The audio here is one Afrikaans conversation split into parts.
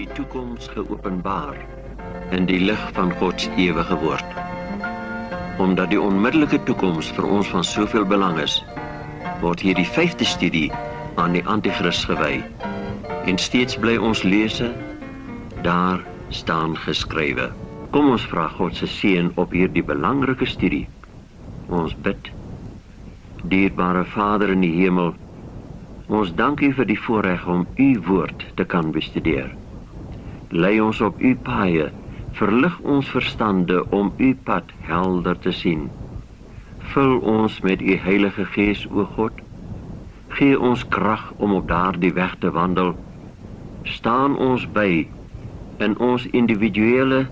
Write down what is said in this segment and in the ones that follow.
die toekoms geopenbaar in die lig van Gods ewige woord. Omdat die onmiddellike toekoms vir ons van soveel belang is, word hier die 5de studie aan die Antichrist gewy. En steeds bly ons lese, daar staan geskrywe. Kom ons vra God se seën op hierdie belangrike studie. Ons bid. Dierbare Vader in die hemel, ons dank U vir die voorreg om U woord te kan bestudeer. Lei ons op U paaie, verlig ons verstande om U pad helder te sien. Vul ons met U Heilige Gees, o God. Gee ons krag om op daardie weg te wandel. Staan ons by in ons individuele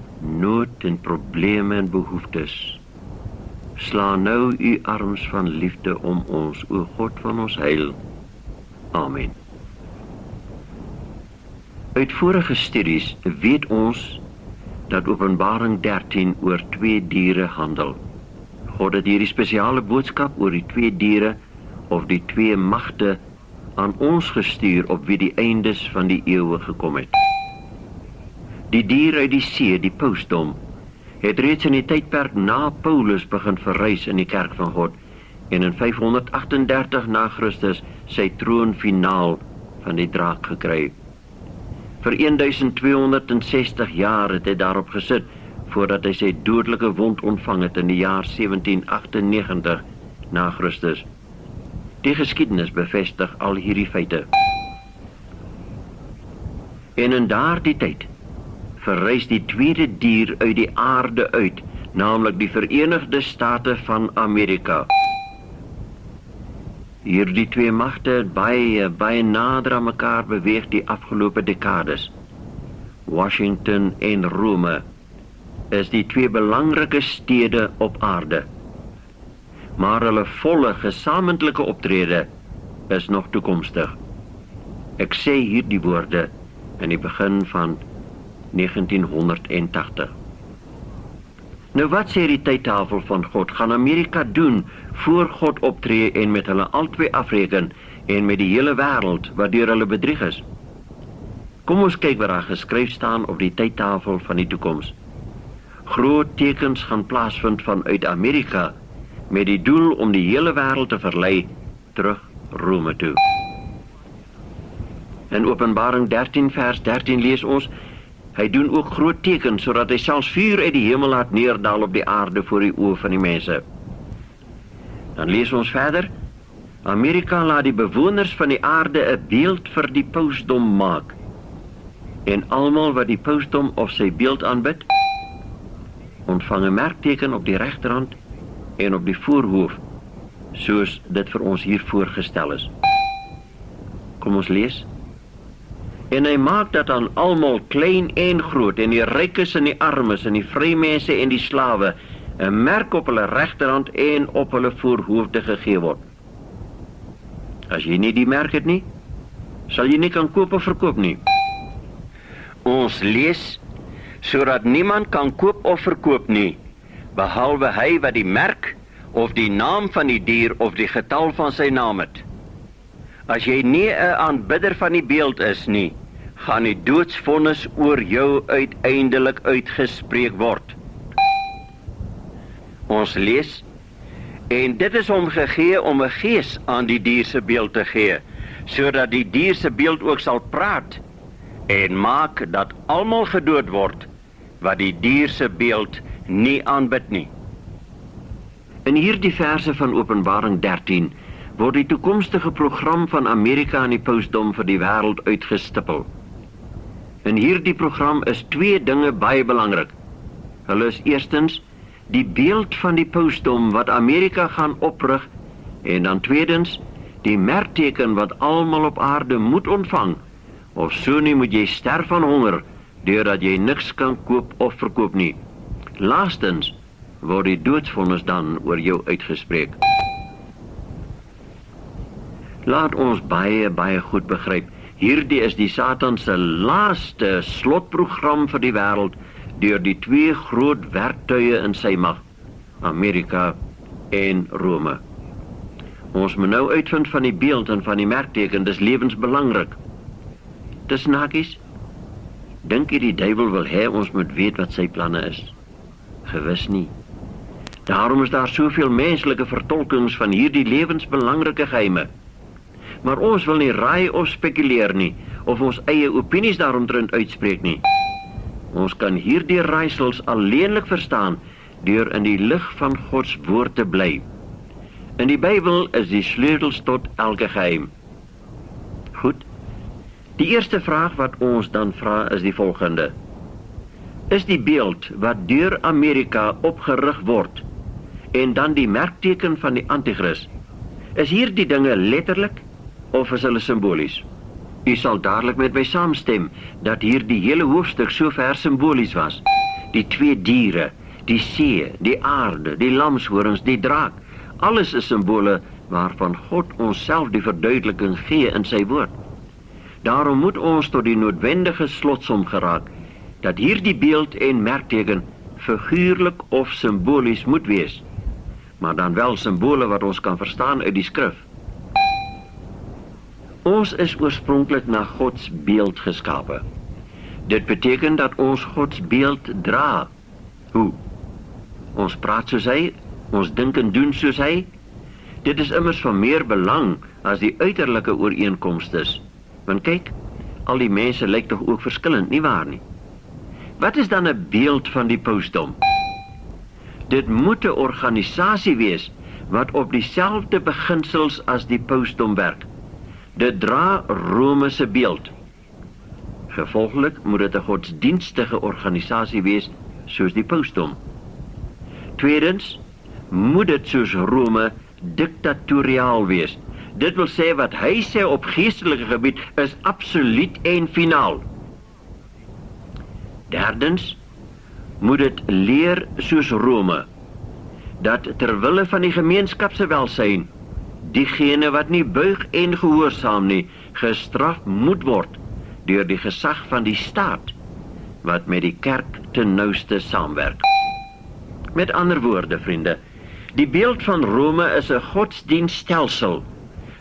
nood en probleme en behoeftes. Sla nou U arms van liefde om ons, o God van ons heil. Amen. Uit vorige studies weet ons dat Openbaring 13 oor 2 diere handel. God het hierdie spesiale boodskap oor die 2 diere of die 2 magte aan ons gestuur op wie die eindes van die eeue gekom het. Die dier uit die see, die pausdom, het reeds in die tydperk na Paulus begin verrys in die kerk van God en in 538 na Christus sy troon finaal van die draak gekry. Vir 1260 jaar het hy daarop gesit voordat hy sy dodelike wond ontvang het in die jaar 1798 na Christus. Die geskiedenis bevestig al hierdie feite. En in daardie tyd verrys die 2de dier uit die aarde uit, naamlik die Verenigde State van Amerika. Hierdie 2 magte het baie nader aan mekaar beweeg die afgelope dekades. Washington en Rome is die 2 belangrike stede op aarde. Maar hulle volle gesamentlike optrede is nog toekomstig. Ek sê hierdie woorde in die begin van 1980. Nou wat sê die tydtafel van God? Gaan Amerika doen voor God optree en met hulle albei afreken en met die hele wêreld waardeur hulle bedrieg is? Kom ons kyk wat daar geskryf staan op die tydtafel van die toekoms. Groot tekens gaan plaasvind vanuit Amerika met die doel om die hele wêreld te verlei terug Rome toe. In Openbaring 13 vers 13 lees ons: hy doen ook groot tekens, sodat hy selfs vuur uit die hemel laat neerdal op die aarde voor die oë van die mense. Dan lees ons verder: Amerika laat die bewoners van die aarde 'n beeld vir die pausdom maak. En almal wat die pausdom of sy beeld aanbid, ontvang 'n merkteken op die regterhand en op die voorhoof, soos dit vir ons hier voorgestel is. Kom ons lees. En hy maak dat aan almal, klein en groot, en die rykes en die armes, en die vrymense en die slawe, 'n merk op hulle regterhand en op hulle voorhoofde gegee word. As jy nie die merk het nie, sal jy nie kan koop of verkoop nie. Ons lees, sodat niemand kan koop of verkoop nie, behalwe hy wat die merk, of die naam van die dier, of die getal van sy naam het. As jy nie 'n aanbidder van die beeld is nie, gaan die doodsvonnis oor jou uiteindelik uitgespreek word. Ons lees, en dit is hom gegee om 'n gees aan die dier se beeld te gee, sodat die dier se beeld ook sal praat, en maak dat almal gedood word, wat die dier se beeld nie aanbid nie. In hierdie verse van Openbaring 13 word die toekomstige program van Amerika en die pausdom vir die wêreld uitgestippel. In hierdie program is 2 dinge baie belangrik. Hulle is eerstens die beeld van die pausdom wat Amerika gaan oprig, en dan tweedens die merkteken wat almal op aarde moet ontvang, of so nie moet jy sterf van honger, deurdat jy niks kan koop of verkoop nie. Laastens word die doodsvonnis dan oor jou uitgespreek. Laat ons baie goed begryp, hierdie is die Satan se laaste slotprogram vir die wêreld deur die 2 groot werktuie in sy mag, Amerika en Rome. Ons moet nou uitvind van die beeld en van die merkteken, dis lewensbelangrik. Tussen hakies, Dink jy die duiwel wil hê ons moet weet wat sy planne is? Gewis nie. Daarom is daar soveel menslike vertolkings van hierdie lewensbelangrike geheime. Maar ons wil nie raai of spekuleer nie, of ons eie opinies daaromtrent uitspreek nie. Ons kan hierdie raaisels alleenlik verstaan deur in die lig van Gods woord te bly. In die Bybel is die sleutels tot elke geheim. Goed. Die eerste vraag wat ons dan vra is die volgende. Is die beeld wat deur Amerika opgerig word en dan die merkteken van die Antichrist, is hierdie dinge letterlik of is hulle simbolies? U sal dadelik met my saamstem dat hier die hele hoofstuk so ver simbolies was. Die twee diere, die see, die aarde, die lamshorings, die draak, alles is simbole waarvan God onsself die verduideliking gee in sy woord. Daarom moet ons tot die noodwendige slotsom geraak, dat hierdie beeld en merkteken figuurlik of simbolies moet wees, maar dan wel simbole wat ons kan verstaan uit die skrif. Ons is oorspronklik na Gods beeld geskape. Dit beteken dat ons Gods beeld dra. Hoe? Ons praat soos hy, ons dink en doen soos hy. Dit is immers van meer belang as die uiterlike ooreenkomstes. Want kyk, al die mense lyk tog ook verskillend, nie waar nie? Wat is dan 'n beeld van die pausdom? Dit moet 'n organisasie wees wat op dieselfde beginsels as die pausdom werk. Dit dra Rome se beeld. Gevolglik moet dit 'n godsdienstige organisasie wees soos die pausdom. Tweedens, moet dit soos Rome diktatoriaal wees. Dit wil sê wat hy sê op geestelike gebied is absoluut en finaal. Derdens, moet dit leer soos Rome, dat terwille van die gemeenskap se welsyn, diegene wat nie buig en gehoorsaam nie, gestraf moet word deur die gesag van die staat, wat met die kerk ten nouste saamwerk. Met ander woorde, vriende, die beeld van Rome is 'n godsdienststelsel,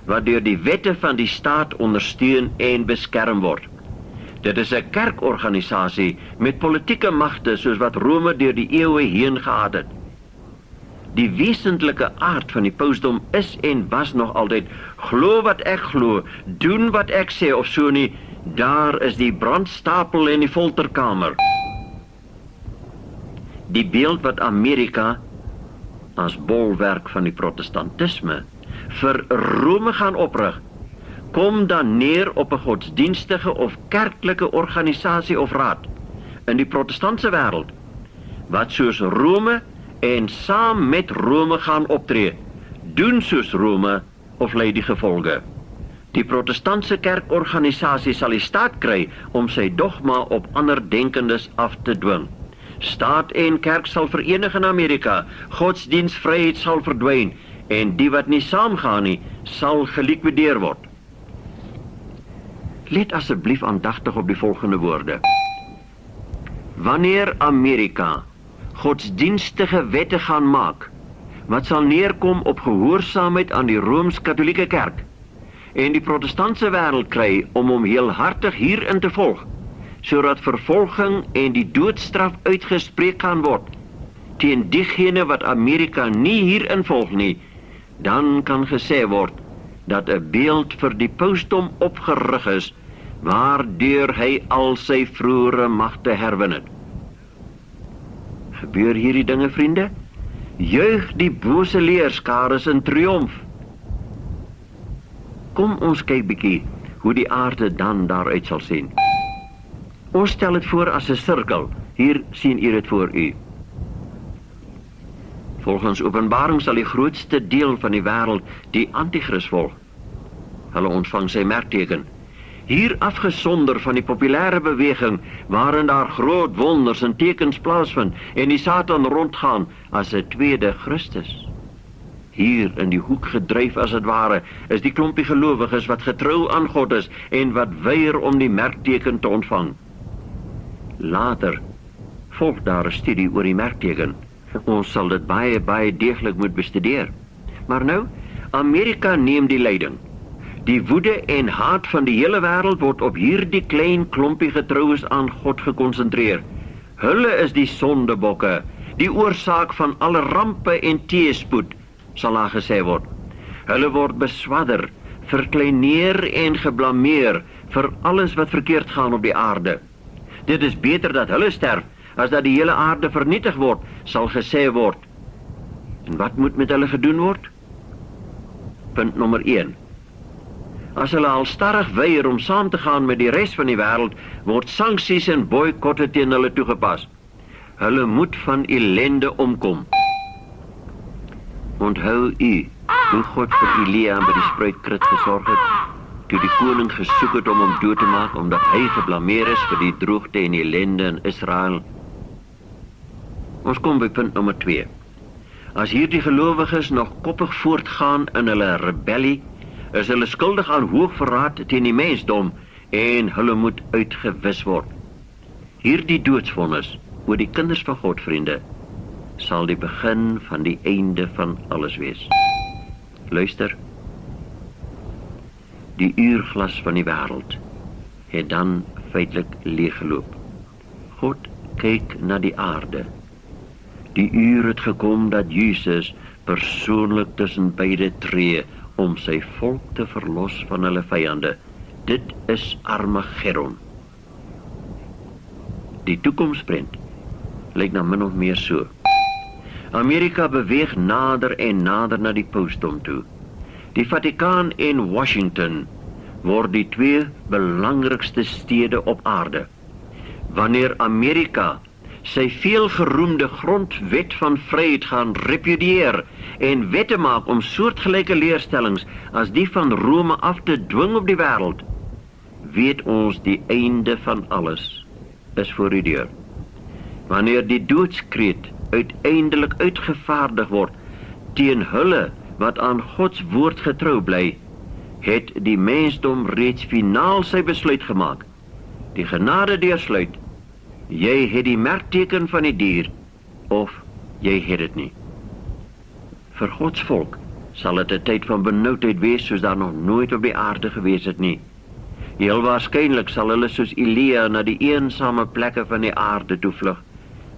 wat deur die wette van die staat ondersteun en beskerm word. Dit is 'n kerkorganisasie met politieke magte soos wat Rome deur die eeue heen gehad het. Die wesentlike aard van die pausdom is en was nog altyd, glo wat ek glo, doen wat ek sê of so nie, daar is die brandstapel en die folterkamer. Die beeld wat Amerika as bolwerk van die protestantisme vir Rome gaan oprig, kom dan neer op 'n godsdienstige of kerklike organisasie of raad in die protestantse wêreld, wat soos Rome en saam met Rome gaan optree, doen soos Rome of ly die gevolge. Die protestantse kerkorganisasie sal die staat kry om sy dogma op ander denkendes af te dwing. Staat en kerk sal verenig in Amerika, godsdienstvryheid sal verdwyn, en die wat nie saamgaan nie, sal gelikwideer word. Let asseblief aandagtig op die volgende woorde. Wanneer Amerika godsdienstige wette gaan maak, wat sal neerkom op gehoorsaamheid aan die Rooms-Katolieke kerk, en die protestantse wêreld kry om hom heelhartig hierin te volg, sodat vervolging en die doodstraf uitgespreek gaan word, teen diegene wat Amerika nie hierin volg nie, dan kan gesê word, dat 'n beeld vir die pausdom opgerig is, waardeur hy al sy vroeëre magte herwin het. Gebeur hierdie dinge, vriende? Juig die bose leerskares in triomf. Kom ons kyk bietjie hoe die aarde dan daaruit sal sien. Ons stel dit voor as 'n sirkel. Hier sien u dit voor u. Volgens Openbaring sal die grootste deel van die wêreld die Antichrist volg. Hulle ontvang sy merkteken. Hier afgesonder van die populêre beweging, waarin daar groot wonders en tekens plaasvind en die Satan rondgaan as 'n tweede Christus. Hier in die hoek gedryf as het ware, is die klompie gelowiges wat getrou aan God is en wat weier om die merkteken te ontvang. Later volg daar 'n studie oor die merkteken. Ons sal dit baie deeglik moet bestudeer. Maar nou, Amerika neem die leiding. Die woede en haat van die hele wêreld word op hierdie klein klompie getroues aan God gekonsentreer. Hulle is die sondebokke, die oorsaak van alle rampe en teëspoed, sal daar gesê word. Hulle word beswadder, verkleineer en geblameer vir alles wat verkeerd gaan op die aarde. Dit is beter dat hulle sterf, as dat die hele aarde vernietig word, sal gesê word. En wat moet met hulle gedoen word? Punt nommer 1. As hulle halstarrig weier om saam te gaan met die res van die wêreld, word sanksies en boykotte teen hulle toegepas. Hulle moet van ellende omkom. Onthou u hoe God vir Elia by die spruitkrit gesorg het, toe die koning gesoek het om hom dood te maak, omdat hy geblameer is vir die droogte en ellende in Israel. Ons kom by punt nommer 2. As hierdie gelowiges nog koppig voortgaan in hulle rebellie, is hulle skuldig aan hoogverraad teen die mensdom en hulle moet uitgewis word. Hierdie doodsvonnis oor die kinders van God, vriende, sal die begin van die einde van alles wees. Luister, die uurglas van die wêreld het dan feitlik leeggeloop. God kyk na die aarde. Die uur het gekom dat Jesus persoonlik tussen beide tree om sy volk te verlos van hulle vyande. Dit is Armageddon. Die toekomsprent lyk na min of meer so. Amerika beweeg nader en nader na die pausdom toe. Die Vatikaan en Washington word die twee belangrikste stede op aarde. Wanneer Amerika sy veelgeroemde grondwet van vryheid gaan repudieer en wette maak om soortgelyke leerstellings as die van Rome af te dwing op die wêreld, weet ons die einde van alles is voor die deur. Wanneer die doodskreet uiteindelik uitgevaardig word teen hulle wat aan Gods woord getrou bly, het die mensdom reeds finaal sy besluit gemaak. Die genade deursluit. Jy het die merkteken van die dier, of jy het dit nie. Vir Gods volk sal dit 'n tyd van benoudheid wees soos daar nog nooit op die aarde gewees het nie. Heel waarskynlik sal hulle soos Elia na die eensame plekke van die aarde toevlug,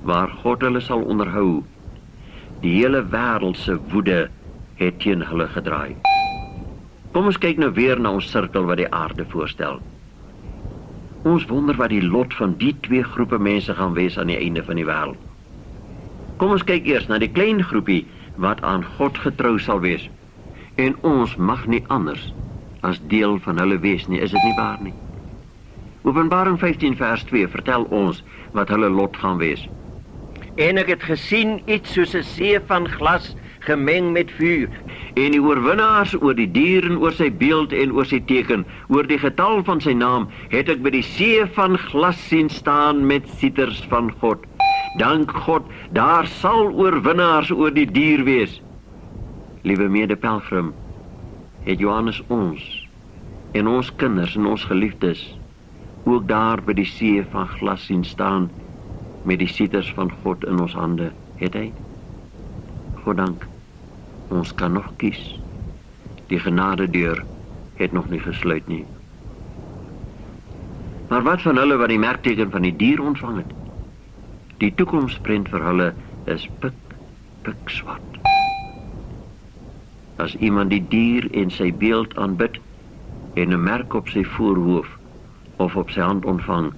waar God hulle sal onderhou. Die hele wêreld se woede het teen hulle gedraai. Kom ons kyk nou weer na ons sirkel wat die aarde voorstel. Ons wonder wat die lot van die twee groepe mense gaan wees aan die einde van die wêreld. Kom ons kyk eers na die klein groepie wat aan God getrou sal wees. En ons mag nie anders as deel van hulle wees nie, is dit nie waar nie? Openbaring 15 vers 2 vertel ons wat hulle lot gaan wees. En ek het gesien iets soos 'n see van glas gemeng met vuur, en die oorwinnaars oor die dier en oor sy beeld en oor sy teken, oor die getal van sy naam, het ek by die see van glas sien staan met sieters van God. Dank God, daar sal oorwinnaars oor die dier wees. Liewe mede-pelgrim, het Johannes ons en ons kinders en ons geliefdes ook daar by die see van glas sien staan met die sieters van God in ons hande, het hy? God dank, ons kan nog kies. Die genadedeur het nog nie gesluit nie. Maar wat van hulle wat die merkteken van die dier ontvang het? Die toekomsprent vir hulle is pik swart. As iemand die dier en sy beeld aanbid en 'n merk op sy voorhoof of op sy hand ontvang,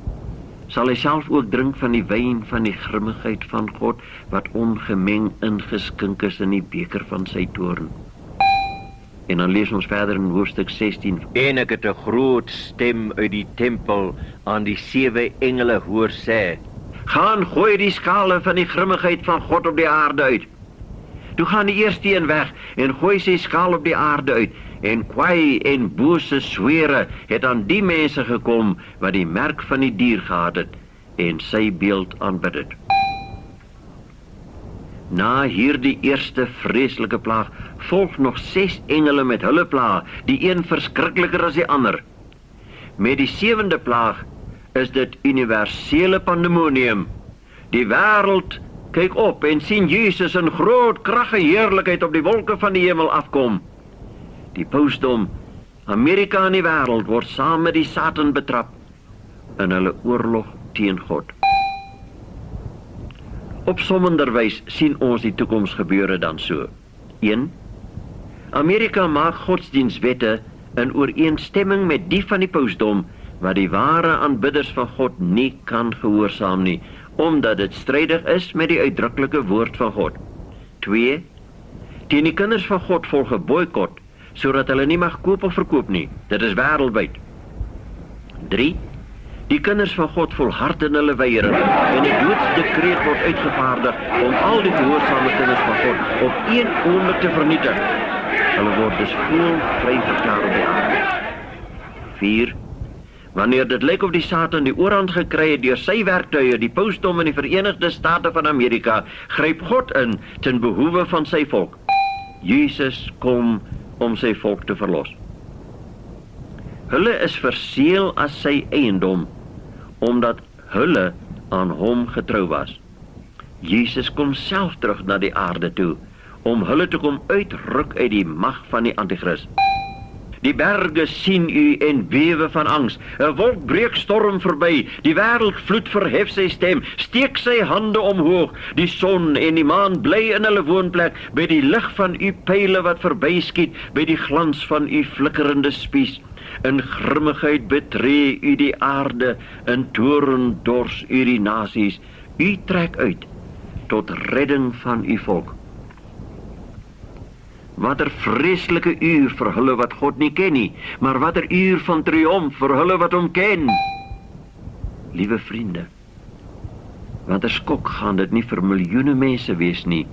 sal hy self ook drink van die wyn van die grimmigheid van God, wat ongemeng ingeskink is in die beker van sy toorn. En dan lees ons verder in hoofstuk 16. En ek het 'n groot stem uit die tempel aan die 7 engele hoor sê, gaan gooi die skale van die grimmigheid van God op die aarde uit. Toe gaan die eerste een weg en gooi sy skaal op die aarde uit, en kwaai en bose swere het aan die mense gekom wat die merk van die dier gehad het en sy beeld aanbid het. Na hierdie eerste vreeslike plaag volg nog 6 engele met hulle plaag, die een verskrikliker as die ander. Met die 7de plaag is dit universele pandemonium. Die wêreld kyk op en sien Jesus in groot krag en heerlikheid op die wolke van die hemel afkom. Die pausdom Amerika en die wêreld word saam met die Satan betrap in hulle oorlog teen God. Opsommenderwys sien ons die toekomsgebeure dan so. 1. Amerika maak godsdienstwette in ooreenstemming met die van die pausdom, wat die ware aanbidders van God nie kan gehoorsaam nie, omdat dit strydig is met die uitdruklike woord van God. 2. Teen die kinders van God volg 'n boikot, sodat hulle nie mag koop of verkoop nie. Dit is wêreldwyd. 3. Die kinders van God volhard in hulle weiering en 'n doodsdekreet word uitgevaardig om al die gehoorsame kinders van God op een oomblik te vernietig. Hulle word dus voelvry verklaar op die aarde. 4. Wanneer dit lyk of die Satan die oorhand gekry het deur sy werktuie, die pausdom in die Verenigde State van Amerika, gryp God in ten behoewe van sy volk. Jesus kom om sy volk te verlos. Hulle is verseël as sy eiendom, omdat hulle aan hom getrou was. Jesus kom self terug na die aarde toe, om hulle te kom uitruk uit die mag van die Antichrist. Die berge sien u en bewe van angs. 'n wolkbreekstorm verby. Die wêreldvloed verhef sy stem, steek sy hande omhoog. Die son en die maan bly in hulle woonplek, by die lig van u pyle wat verbyskiet, by die glans van u flikkerende spies. In grimmigheid betree u die aarde, in toorn dors u die nasies. U trek uit tot redding van u volk. Watter vreeslike uur vir hulle wat God nie ken nie, maar watter uur van triomf vir hulle wat hom ken. Liewe vriende, watter skok gaan dit nie vir miljoene mense wees nie.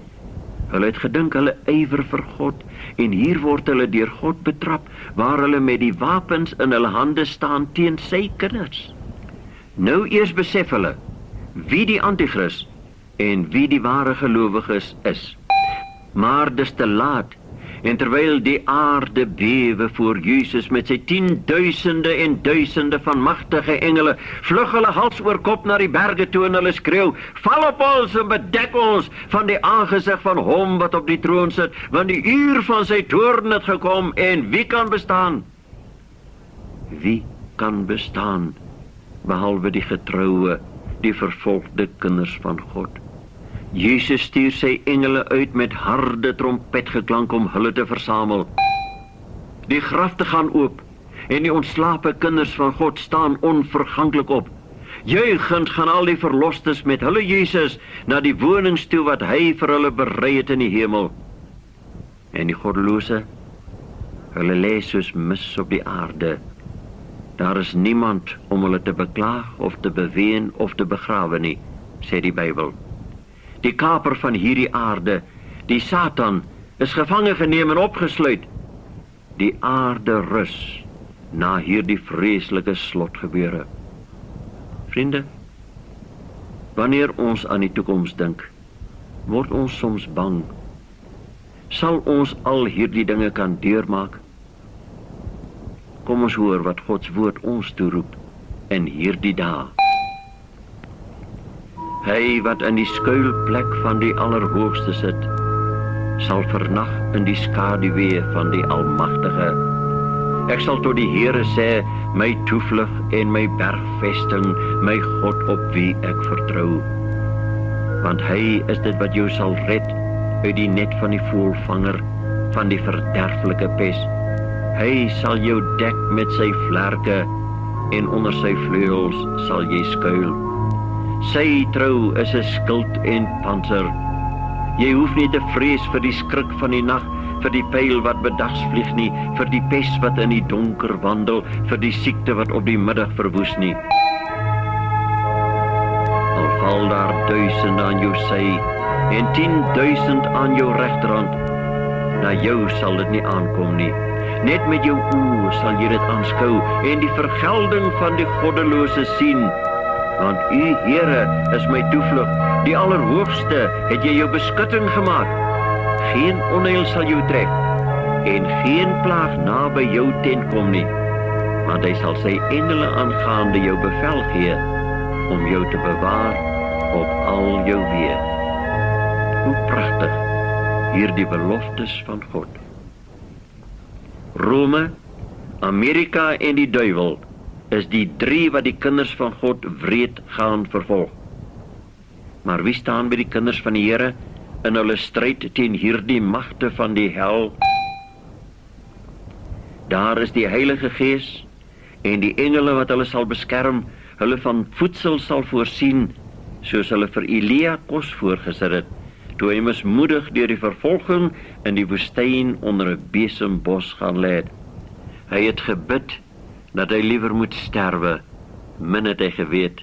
Hulle het gedink hulle ywer vir God, en hier word hulle deur God betrap, waar hulle met die wapens in hulle hande staan teen sy kinders. Nou eers besef hulle wie die Antichrist en wie die ware gelowiges is. Maar dis te laat. En terwyl die aarde bewe voor Jesus met sy 10.000e en duisende van magtige engele, vlug hulle hals oor kop na die berge toe en hulle skreeu, val op ons en bedek ons van die aangesig van hom wat op die troon sit, want die uur van sy toorn het gekom, en wie kan bestaan? Wie kan bestaan, behalwe die getroue, die vervolgde kinders van God? Jesus stuur sy engele uit met harde trompetgeklank om hulle te versamel. Die grafte gaan oop, en die ontslape kinders van God staan onverganklik op. Juichend gaan al die verlostes met hulle Jesus na die wonings toe wat hy vir hulle berei het in die hemel. En die goddelose, hulle lê soos mis op die aarde. Daar is niemand om hulle te beklaag of te beween of te begrawe nie, sê die Bybel. Die kaper van hierdie aarde, die Satan, is gevange geneem en opgesluit. Die aarde rus na hierdie vreeslike slotgebeure. Vriende, wanneer ons aan die toekoms dink, word ons soms bang. Sal ons al hierdie dinge kan deurmaak? Kom ons hoor wat Gods woord ons toeroep in hierdie dae. Hy wat in die skuilplek van die Allerhoogste sit, sal vernag in die skaduwee van die Almagtige. Ek sal tot die Here sê, my toevlug en my bergvesting, my God op wie ek vertrou. Want hy is dit wat jou sal red uit die net van die voëlvanger, van die verderflike pes. Hy sal jou dek met sy vlerke, en onder sy vleuels sal jy skuil. Sy trou is 'n skild en pantser. Jy hoef nie te vrees vir die skrik van die nag, vir die pyl wat bedags vlieg nie, vir die pes wat in die donker wandel, vir die siekte wat op die middag verwoes nie. Al val daar 1000 aan jou sy, en 10.000 aan jou regterhand, na jou sal dit nie aankom nie. Net met jou oë sal jy dit aanskou, en die vergelding van die goddelose sien. Want u Here is my toevlug, die Allerhoogste het jy jou beskutting gemaak. Geen onheil sal jou tref, en geen plaag naby jou tent kom nie, want hy sal sy engele aangaande jou bevel gee, om jou te bewaar op al jou weë. Hoe pragtig hierdie beloftes van God. Rome, Amerika en die duiwel is die drie wat die kinders van God wreed gaan vervolg. Maar wie staan by die kinders van die Here in hulle stryd teen hierdie magte van die hel? Daar is die Heilige Gees en die engele wat hulle sal beskerm, hulle van voedsel sal voorsien, soos hulle vir Elia kos voorgesit het, toe hy mismoedig deur die vervolging in die woestyn onder 'n besembos gaan lê. Hy het gebid dat hy liewer moet sterwe, min het hy geweet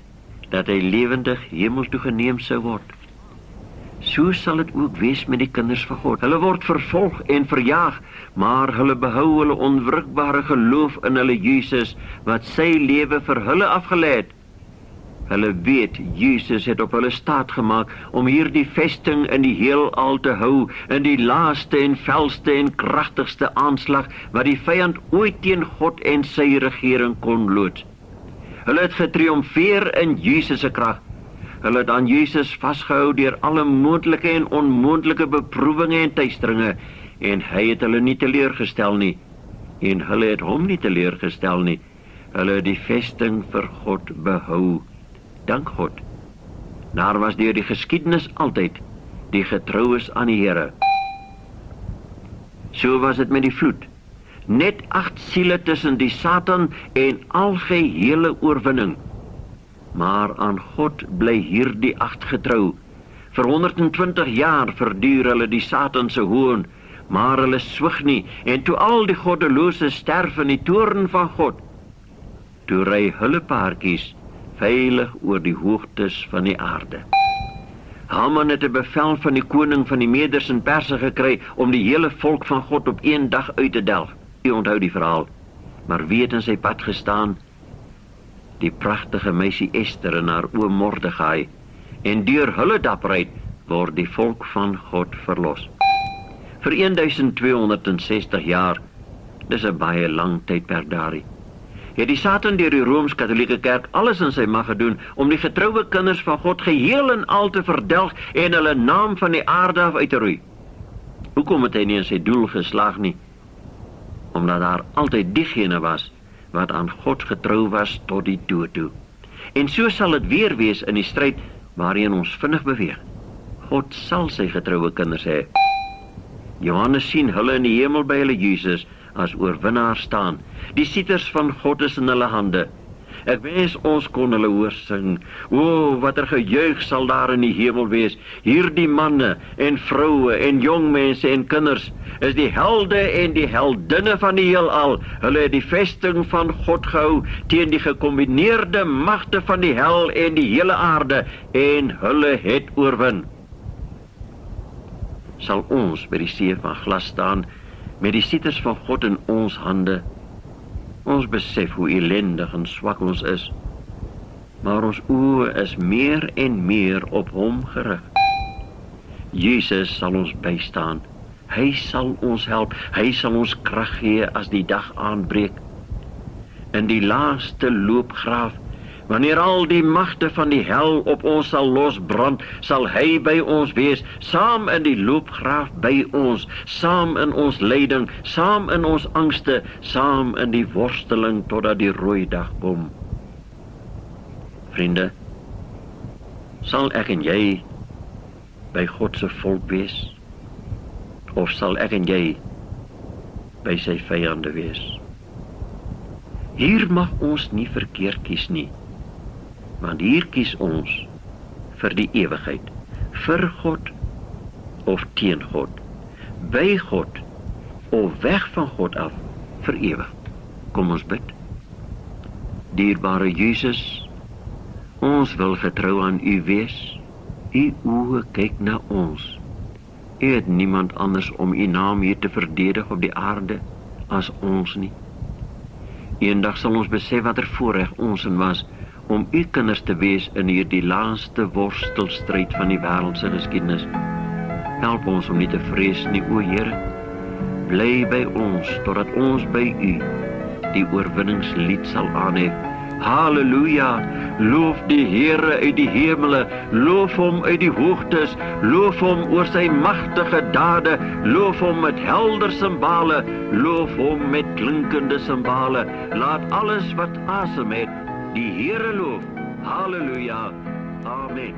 dat hy lewendig hemel toe geneem sou word. So sal dit ook wees met die kinders van God. Hulle word vervolg en verjaag, maar hulle behou hulle onwrikbare geloof in hulle Jesus, wat sy lewe vir hulle afgelê het. Hulle weet, Jesus het op hulle staat gemaak om hierdie vesting in die heelal te hou, in die laaste en felste en kragtigste aanslag, wat die vyand ooit teen God en sy regering kon loods. Hulle het getriomfeer in Jesus se krag. Hulle het aan Jesus vasgehou deur alle moontlike en onmoontlike beproewinge en teisteringe, en hy het hulle nie teleurgestel nie, en hulle het hom nie teleurgestel nie. Hulle het die vesting vir God behou. Dank God. Daar was deur die geskiedenis altyd die getroues aan die Here. So was dit met die vloed. Net 8 siele tussen die Satan en algehele oorwinning. Maar aan God bly hierdie 8 getrou. Vir 120 jaar verduur hulle die Satan se hoon, maar hulle swig nie, en toe al die goddelose sterf in die toorn van God, toe ry hulle paartjies veilig oor die hoogtes van die aarde. Haman het 'n bevel van die koning van die Meders en Perse gekry om die hele volk van God op 1 dag uit te delg. U onthou die verhaal. Maar wie het in sy pad gestaan? Die pragtige meisie Ester en haar oom Mordegai. En deur hulle dapperheid word die volk van God verlos. Vir 1260 jaar, dis 'n baie lang tydperk daarin, het die Satan deur die Rooms-Katolieke Kerk alles in sy mag gedoen om die getroue kinders van God geheel en al te verdelg en hulle naam van die aarde af uit te roei. Hoekom het hy nie in sy doel geslaag nie? Omdat daar altyd diegene was wat aan God getrou was tot die dood toe. En so sal dit weer wees in die stryd waarin ons vinnig beweeg. God sal sy getroue kinders hê. Johannes sien hulle in die hemel by hulle Jesus as oorwinnaars staan. Die sieters van God is in hulle hande. Ek wens ons kon hulle hoor sing. O, watter gejuig sal daar in die hemel wees. Hierdie manne en vroue en jong mense en kinders is die helde en die heldinne van die heelal. Hulle het die vesting van God gehou teen die gekombineerde magte van die hel en die hele aarde, en hulle het oorwin. Sal ons by die see van glas staan met die sieters van God in ons hande? Ons besef hoe ellendig en swak ons is, maar ons oë is meer en meer op hom gerig. Jesus sal ons bystaan. Hy sal ons help. Hy sal ons krag gee as die dag aanbreek. In die laaste loopgraaf, wanneer al die magte van die hel op ons sal losbrand, sal hy by ons wees, saam in die loopgraaf by ons, saam in ons lyding, saam in ons angste, saam in die worsteling totdat die rooi dag kom. Vriende, sal ek en jy by God se volk wees, of sal ek en jy by sy vyande wees? Hier mag ons nie verkeerd kies nie, want hier kies ons vir die ewigheid, vir God of teen God, by God of weg van God af, vir ewig. Kom ons bid. Dierbare Jesus, ons wil getrou aan U wees. U oë kyk na ons. U het niemand anders om U naam hier te verdedig op die aarde as ons nie. Eendag sal ons besef wat voorreg ons in was om U kinders te wees in hierdie laaste worstelstryd van die wêreldse geskiedenis. Help ons om nie te vrees nie, o Here. Bly by ons totdat ons by U die oorwinningslied sal aanhef. Halleluja, loof die Here uit die hemele, loof hom uit die hoogtes, loof hom oor sy magtige dade, loof hom met helder simbale, loof hom met klinkende simbale, laat alles wat asem het, die Here loof. Halleluja, amen.